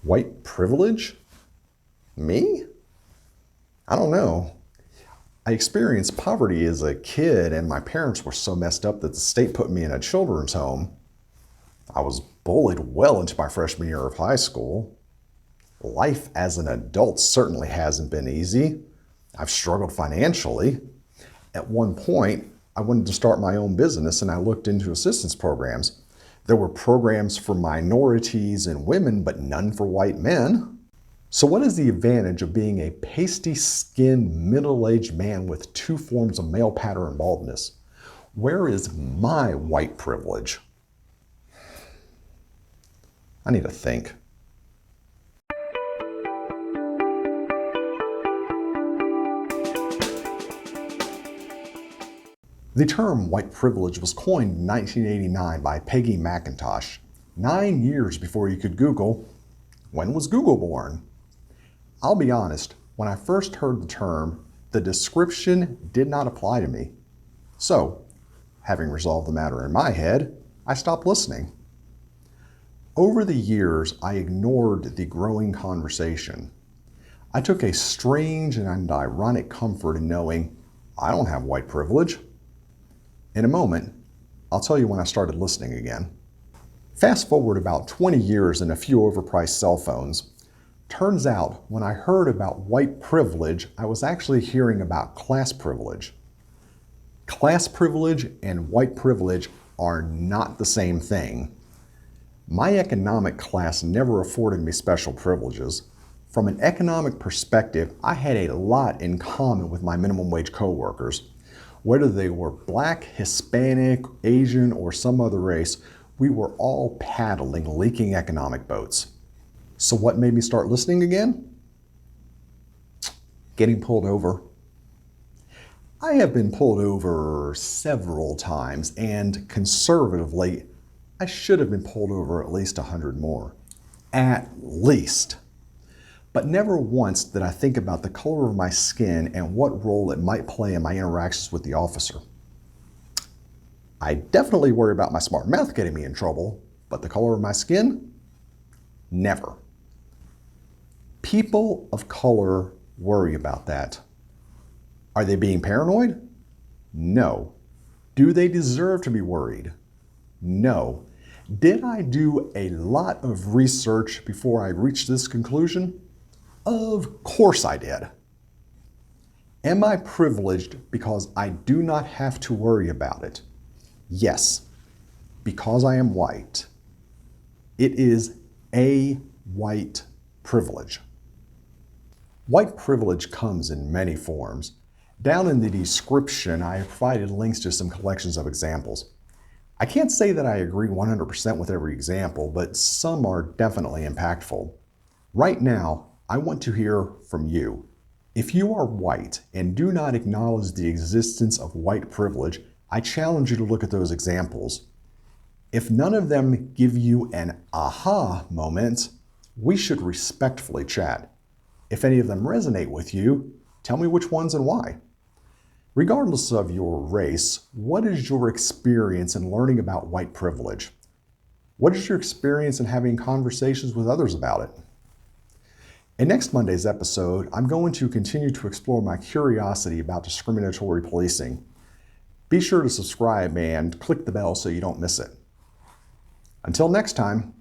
White privilege? Me? I don't know. I experienced poverty as a kid, and my parents were so messed up that the state put me in a children's home. I was bullied well into my freshman year of high school. Life as an adult certainly hasn't been easy. I've struggled financially. At one point, I wanted to start my own business and I looked into assistance programs. There were programs for minorities and women, but none for white men. So what is the advantage of being a pasty-skinned, middle-aged man with two forms of male pattern baldness? Where is my white privilege? I need to think. The term white privilege was coined in 1989 by Peggy McIntosh, 9 years before you could Google, when was Google born? I'll be honest, when I first heard the term, the description did not apply to me. So, having resolved the matter in my head, I stopped listening. Over the years, I ignored the growing conversation. I took a strange and ironic comfort in knowing I don't have white privilege. In a moment, I'll tell you when I started listening again. Fast forward about 20 years and a few overpriced cell phones. Turns out, when I heard about white privilege, I was actually hearing about class privilege. Class privilege and white privilege are not the same thing. My economic class never afforded me special privileges. From an economic perspective, I had a lot in common with my minimum wage coworkers. Whether they were Black, Hispanic, Asian, or some other race, we were all paddling leaking economic boats. So what made me start listening again? Getting pulled over. I have been pulled over several times, and conservatively, I should have been pulled over at least 100 more. At least. But never once did I think about the color of my skin and what role it might play in my interactions with the officer. I definitely worry about my smart mouth getting me in trouble, but the color of my skin? Never. People of color worry about that. Are they being paranoid? No. Do they deserve to be worried? No. Did I do a lot of research before I reached this conclusion? Of course I did. Am I privileged because I do not have to worry about it? Yes, because I am white. It is a white privilege. White privilege comes in many forms. Down in the description, I have provided links to some collections of examples. I can't say that I agree 100% with every example, but some are definitely impactful. Right now, I want to hear from you. If you are white and do not acknowledge the existence of white privilege, I challenge you to look at those examples. If none of them give you an aha moment, we should respectfully chat. If any of them resonate with you, tell me which ones and why. Regardless of your race, what is your experience in learning about white privilege? What is your experience in having conversations with others about it? In next Monday's episode, I'm going to continue to explore my curiosity about discriminatory policing. Be sure to subscribe and click the bell so you don't miss it. Until next time.